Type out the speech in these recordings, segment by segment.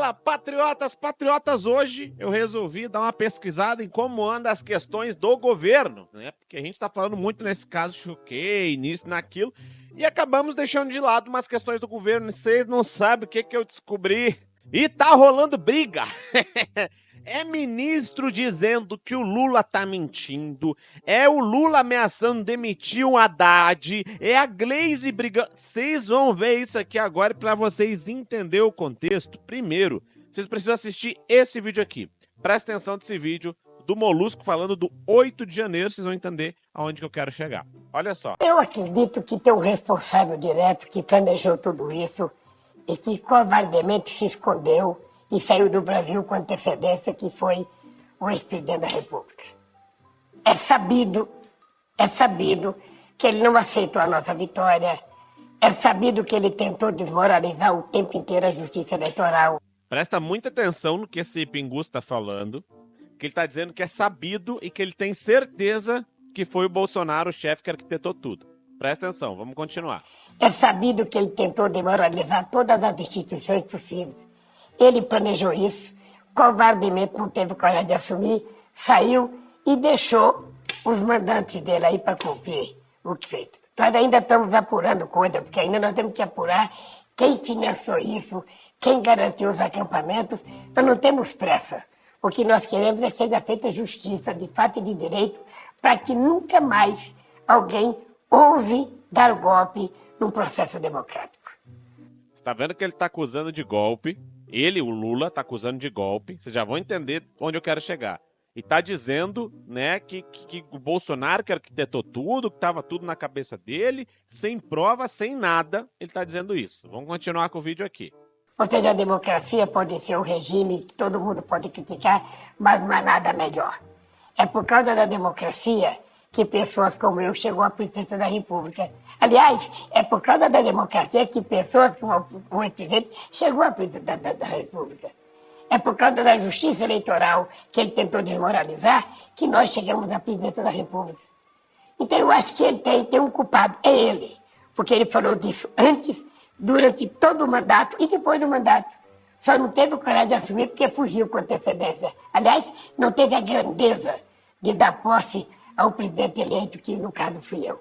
Fala, patriotas, patriotas! Hoje eu resolvi dar uma pesquisada em como andam as questões do governo, né? Porque a gente tá falando muito nesse caso, choquei, nisso, naquilo, e acabamos deixando de lado umas questões do governo. Vocês não sabem o que eu descobri. E tá rolando briga. É ministro dizendo que o Lula tá mentindo, é o Lula ameaçando demitir o Haddad, é a Glaze brigando. Vocês vão ver isso aqui agora para vocês entenderem o contexto. Primeiro, vocês precisam assistir esse vídeo aqui. Presta atenção nesse vídeo do Molusco falando do 8 de janeiro, vocês vão entender aonde que eu quero chegar. Olha só. Eu acredito que tem um responsável direto que planejou tudo isso e que covardemente se escondeu e saiu do Brasil com antecedência, que foi o ex-presidente da República. É sabido que ele não aceitou a nossa vitória, é sabido que ele tentou desmoralizar o tempo inteiro a justiça eleitoral. Presta muita atenção no que esse pinguço está falando, que ele está dizendo que é sabido e que ele tem certeza que foi o Bolsonaro o chefe que arquitetou tudo. Presta atenção, vamos continuar. É sabido que ele tentou desmoralizar todas as instituições possíveis. Ele planejou isso, covardemente não teve coragem de assumir, saiu e deixou os mandantes dele aí para cumprir o que fez. Nós ainda estamos apurando coisa, porque ainda nós temos que apurar quem financiou isso, quem garantiu os acampamentos. Nós não temos pressa. O que nós queremos é que seja feita justiça, de fato e de direito, para que nunca mais alguém ouse dar golpe num processo democrático. Você está vendo que ele está acusando de golpe? Ele, o Lula, está acusando de golpe. Vocês já vão entender onde eu quero chegar. E está dizendo, né, que o Bolsonaro que arquitetou tudo, que estava tudo na cabeça dele, sem prova, sem nada. Ele está dizendo isso. Vamos continuar com o vídeo aqui. Ou seja, a democracia pode ser um regime que todo mundo pode criticar, mas não há nada melhor. É por causa da democracia que pessoas como eu chegou à presidência da República. Aliás, é por causa da democracia que pessoas como o ex-presidente chegou à presidência da República. É por causa da justiça eleitoral que ele tentou desmoralizar que nós chegamos à presidência da República. Então eu acho que ele tem um culpado, é ele. Porque ele falou disso antes, durante todo o mandato e depois do mandato. Só não teve coragem de assumir porque fugiu com antecedência. Aliás, não teve a grandeza de dar posse ao presidente eleito, que no caso fui eu.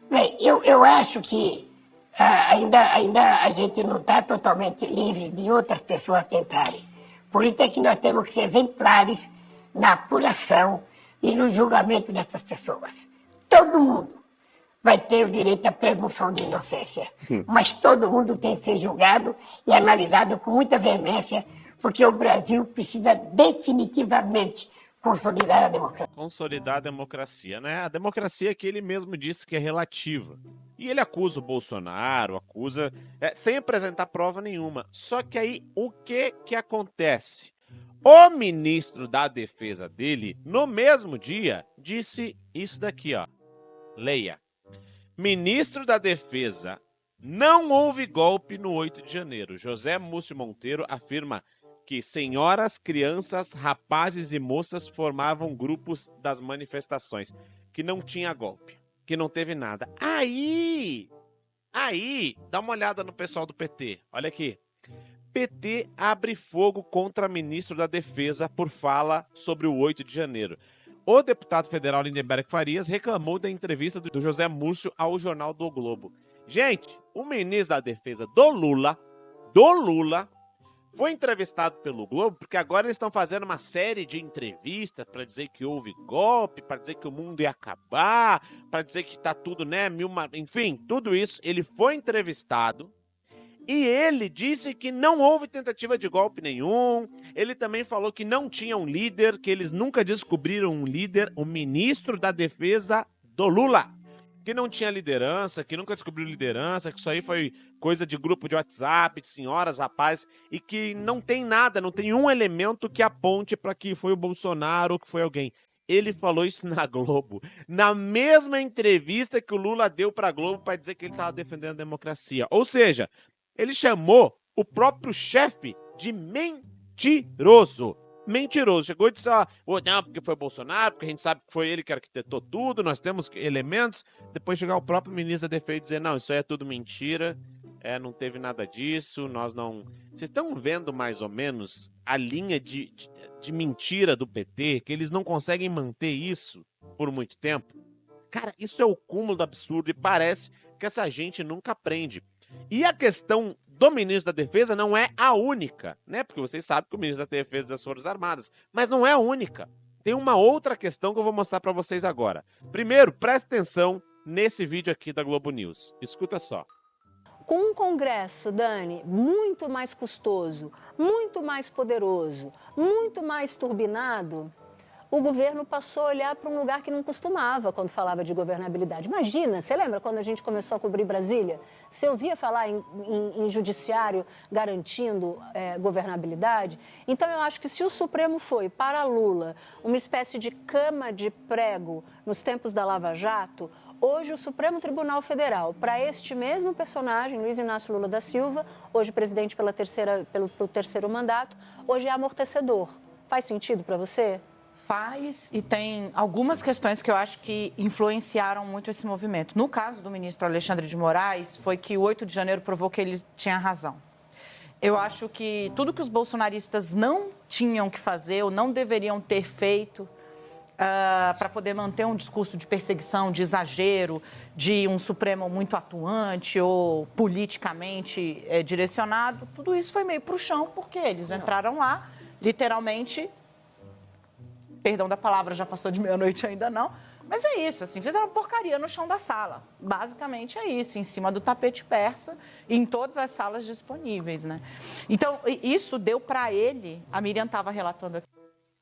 Bem, eu acho que ainda a gente não está totalmente livre de outras pessoas tentarem. Por isso é que nós temos que ser exemplares na apuração e no julgamento dessas pessoas. Todo mundo vai ter o direito à presunção de inocência, mas todo mundo tem que ser julgado e analisado com muita veemência, porque o Brasil precisa definitivamente consolidar a democracia. Consolidar a democracia, né? A democracia que ele mesmo disse que é relativa. E ele acusa o Bolsonaro, sem apresentar prova nenhuma. Só que aí, o que acontece? O ministro da defesa dele, no mesmo dia, disse isso daqui, ó. Leia. Ministro da Defesa, não houve golpe no 8 de janeiro. José Múcio Monteiro afirma que senhoras, crianças, rapazes e moças formavam grupos das manifestações, que não tinha golpe, que não teve nada. Aí, dá uma olhada no pessoal do PT, olha aqui. PT abre fogo contra ministro da Defesa por fala sobre o 8 de janeiro. O deputado federal Lindenberg Farias reclamou da entrevista do José Múcio ao jornal do Globo. Gente, o ministro da Defesa do Lula, foi entrevistado pelo Globo, porque agora eles estão fazendo uma série de entrevistas para dizer que houve golpe, para dizer que o mundo ia acabar, para dizer que tá tudo, né, enfim, tudo isso. Ele foi entrevistado e ele disse que não houve tentativa de golpe nenhum. Ele também falou que não tinha um líder, que eles nunca descobriram um líder, o ministro da Defesa do Lula. Que não tinha liderança, que nunca descobriu liderança, que isso aí foi coisa de grupo de WhatsApp, de senhoras, rapazes, e que não tem nada, não tem um elemento que aponte para que foi o Bolsonaro ou que foi alguém. Ele falou isso na Globo, na mesma entrevista que o Lula deu para a Globo para dizer que ele estava defendendo a democracia. Ou seja, ele chamou o próprio chefe de mentiroso. Mentiroso. Chegou e disse, não, porque foi Bolsonaro, porque a gente sabe que foi ele que arquitetou tudo, nós temos elementos. Depois chegar o próprio ministro da Defesa e dizer, não, isso aí é tudo mentira. não teve nada disso, nós não... Vocês estão vendo mais ou menos a linha de mentira do PT, que eles não conseguem manter isso por muito tempo? Cara, isso é o cúmulo do absurdo e parece que essa gente nunca aprende. E a questão do ministro da Defesa não é a única, né? Porque vocês sabem que o ministro da Defesa das Forças Armadas, mas não é a única. Tem uma outra questão que eu vou mostrar para vocês agora. Primeiro, preste atenção nesse vídeo aqui da Globo News. Escuta só. Com um Congresso, Dani, muito mais custoso, muito mais poderoso, muito mais turbinado, o governo passou a olhar para um lugar que não costumava quando falava de governabilidade. Imagina, você lembra quando a gente começou a cobrir Brasília? Você ouvia falar em judiciário garantindo governabilidade? Então, eu acho que se o Supremo foi, para Lula, uma espécie de cama de prego nos tempos da Lava Jato, hoje o Supremo Tribunal Federal, para este mesmo personagem, Luiz Inácio Lula da Silva, hoje presidente pelo terceiro mandato, hoje é amortecedor. Faz sentido para você? Faz, e tem algumas questões que eu acho que influenciaram muito esse movimento. No caso do ministro Alexandre de Moraes, foi que o 8 de janeiro provou que ele tinha razão. Eu acho que tudo que os bolsonaristas não tinham que fazer ou não deveriam ter feito para poder manter um discurso de perseguição, de exagero, de um Supremo muito atuante ou politicamente direcionado, tudo isso foi meio para o chão, porque eles entraram lá, literalmente... Perdão da palavra, já passou de meia-noite ainda não. Mas é isso, assim, fizeram porcaria no chão da sala. Basicamente é isso, em cima do tapete persa, em todas as salas disponíveis, né? Então, isso deu para ele, a Miriam estava relatando aqui.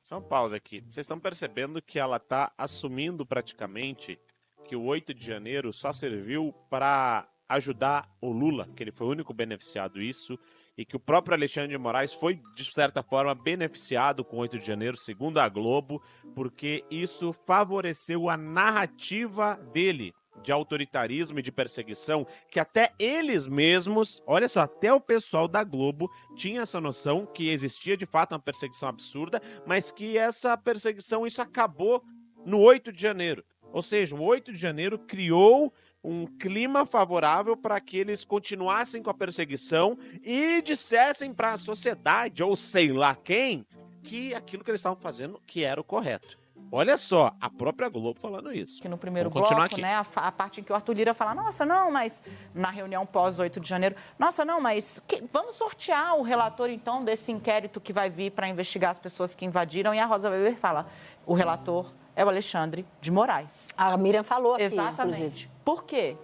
Só uma pausa aqui. Vocês estão percebendo que ela está assumindo praticamente que o 8 de janeiro só serviu para ajudar o Lula, que ele foi o único beneficiado disso, e que o próprio Alexandre de Moraes foi, de certa forma, beneficiado com o 8 de janeiro, segundo a Globo, porque isso favoreceu a narrativa dele de autoritarismo e de perseguição, que até eles mesmos, olha só, até o pessoal da Globo tinha essa noção que existia de fato uma perseguição absurda, mas que essa perseguição, isso acabou no 8 de janeiro. Ou seja, o 8 de janeiro criou um clima favorável para que eles continuassem com a perseguição e dissessem para a sociedade, ou sei lá quem, que aquilo que eles estavam fazendo que era o correto. Olha só, a própria Globo falando isso. Que no primeiro Vamos continuar bloco, aqui. né, a parte em que o Arthur Lira fala, nossa, não, mas na reunião pós 8 de janeiro, nossa, não, mas vamos sortear o relator, então, desse inquérito que vai vir para investigar as pessoas que invadiram, e a Rosa Weber fala, o relator é o Alexandre de Moraes. A Miriam falou aqui, Exatamente. inclusive. Por quê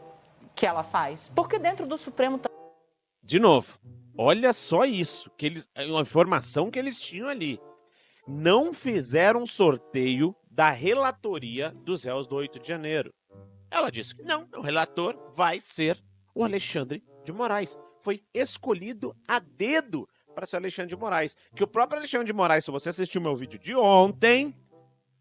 que ela faz? Porque dentro do Supremo... De novo, olha só isso, que eles, uma informação que eles tinham ali. Não fizeram sorteio da relatoria dos réus do 8 de janeiro. Ela disse que não, o relator vai ser o Alexandre de Moraes. Foi escolhido a dedo para ser o Alexandre de Moraes. Que o próprio Alexandre de Moraes, se você assistiu meu vídeo de ontem,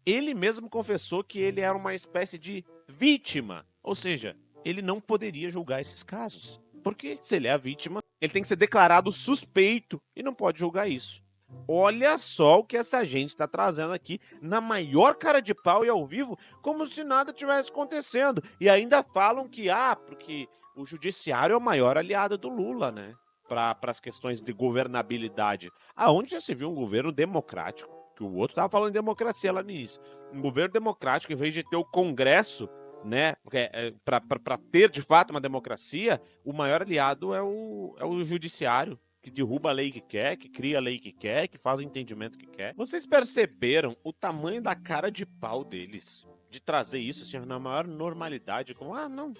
ele mesmo confessou que ele era uma espécie de vítima. Ou seja, ele não poderia julgar esses casos. Porque se ele é a vítima, ele tem que ser declarado suspeito e não pode julgar isso. Olha só o que essa gente está trazendo aqui na maior cara de pau e ao vivo, como se nada tivesse acontecendo. E ainda falam que, porque o judiciário é o maior aliado do Lula, né? Para as questões de governabilidade. Aonde já se viu um governo democrático? Que o outro estava falando de democracia lá no início. Um governo democrático, em vez de ter o Congresso, né, para ter de fato uma democracia, o maior aliado é o judiciário, que derruba a lei que quer, que cria a lei que quer, que faz o entendimento que quer. Vocês perceberam o tamanho da cara de pau deles? De trazer isso assim, na maior normalidade, como, não,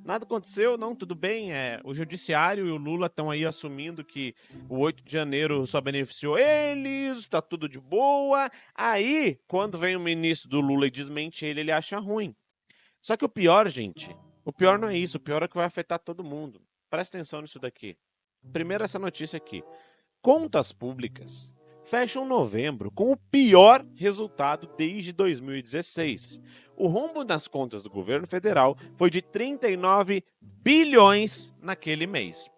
nada aconteceu, não, tudo bem, o judiciário e o Lula estão aí assumindo que o 8 de janeiro só beneficiou eles, tá tudo de boa. Aí, quando vem o ministro do Lula e desmente ele acha ruim. Só que o pior, gente, o pior não é isso, o pior é que vai afetar todo mundo. Presta atenção nisso daqui. Primeiro essa notícia aqui. Contas públicas fecham novembro com o pior resultado desde 2016. O rombo nas contas do governo federal foi de 39 bilhões naquele mês.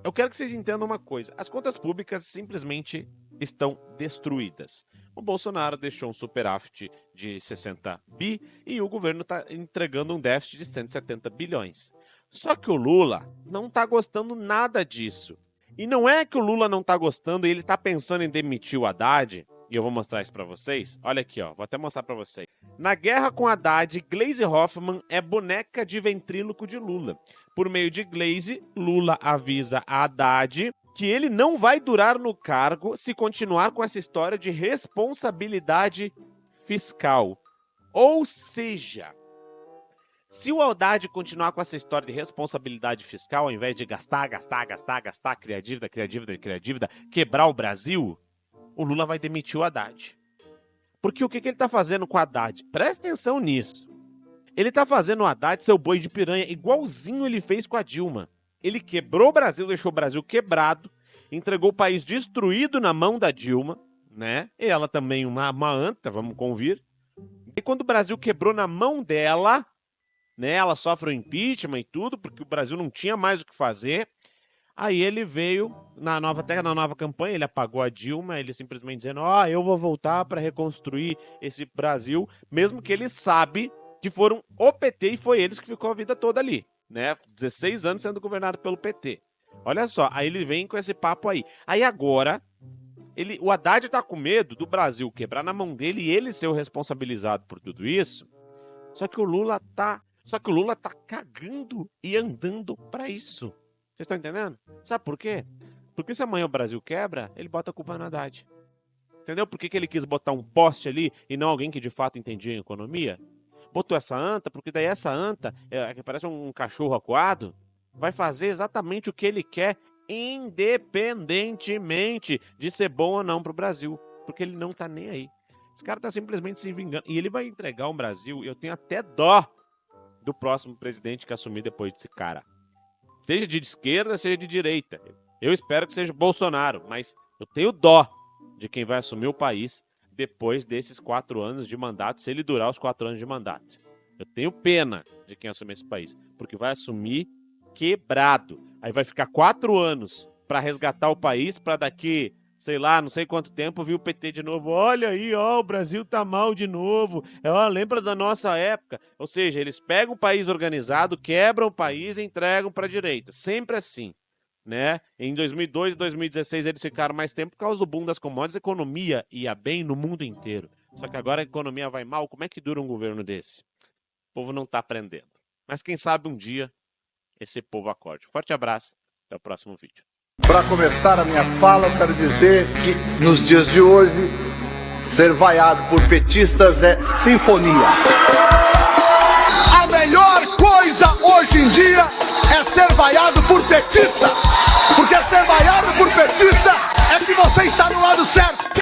Eu quero que vocês entendam uma coisa. As contas públicas simplesmente estão destruídas. O Bolsonaro deixou um superávit de 60 bi e o governo está entregando um déficit de 170 bilhões. Só que o Lula não tá gostando nada disso. E não é que o Lula não tá gostando e ele tá pensando em demitir o Haddad, e eu vou mostrar isso pra vocês. Olha aqui, ó, vou até mostrar pra vocês. Na guerra com Haddad, Gleisi Hoffmann é boneca de ventríloco de Lula. Por meio de Gleisi, Lula avisa a Haddad que ele não vai durar no cargo se continuar com essa história de responsabilidade fiscal. Ou seja, se o Haddad continuar com essa história de responsabilidade fiscal, ao invés de gastar, criar dívida, quebrar o Brasil, o Lula vai demitir o Haddad. Porque o que ele tá fazendo com o Haddad? Presta atenção nisso. Ele tá fazendo o Haddad seu boi de piranha, igualzinho ele fez com a Dilma. Ele quebrou o Brasil, deixou o Brasil quebrado, entregou o país destruído na mão da Dilma, né? E ela também uma anta, vamos convir. E quando o Brasil quebrou na mão dela, né? Ela sofre o impeachment e tudo, porque o Brasil não tinha mais o que fazer. Aí ele veio, na nova campanha, ele apagou a Dilma, ele simplesmente dizendo, eu vou voltar para reconstruir esse Brasil, mesmo que ele sabe que foram o PT e foi eles que ficou a vida toda ali, né? 16 anos sendo governado pelo PT. Olha só, aí ele vem com esse papo aí. Aí agora, o Haddad tá com medo do Brasil quebrar na mão dele e ele ser o responsabilizado por tudo isso. Só que o Lula tá cagando e andando pra isso. Vocês estão entendendo? Sabe por quê? Porque se amanhã o Brasil quebra, ele bota a culpa no Haddad. Entendeu por que ele quis botar um poste ali e não alguém que de fato entendia em economia? Botou essa anta, porque daí essa anta, que parece um cachorro acuado, vai fazer exatamente o que ele quer, independentemente de ser bom ou não pro Brasil. Porque ele não tá nem aí. Esse cara tá simplesmente se vingando. E ele vai entregar um Brasil, eu tenho até dó do próximo presidente que assumir depois desse cara. Seja de esquerda, seja de direita. Eu espero que seja o Bolsonaro, mas eu tenho dó de quem vai assumir o país depois desses 4 anos de mandato, se ele durar os 4 anos de mandato. Eu tenho pena de quem assumir esse país, porque vai assumir quebrado. Aí vai ficar 4 anos para resgatar o país, para daqui, sei lá, não sei quanto tempo, vir o PT de novo. Olha aí, o Brasil tá mal de novo. Lembra da nossa época? Ou seja, eles pegam o país organizado, quebram o país e entregam para a direita. Sempre assim, né? Em 2002 e 2016 eles ficaram mais tempo por causa do boom das commodities. A economia ia bem no mundo inteiro. Só que agora a economia vai mal. Como é que dura um governo desse? O povo não tá aprendendo. Mas quem sabe um dia esse povo acorde. Forte abraço. Até o próximo vídeo. Para começar a minha fala, eu quero dizer que nos dias de hoje, ser vaiado por petistas é sinfonia. A melhor coisa hoje em dia é ser vaiado por petista. Porque ser vaiado por petista é que você está no lado certo.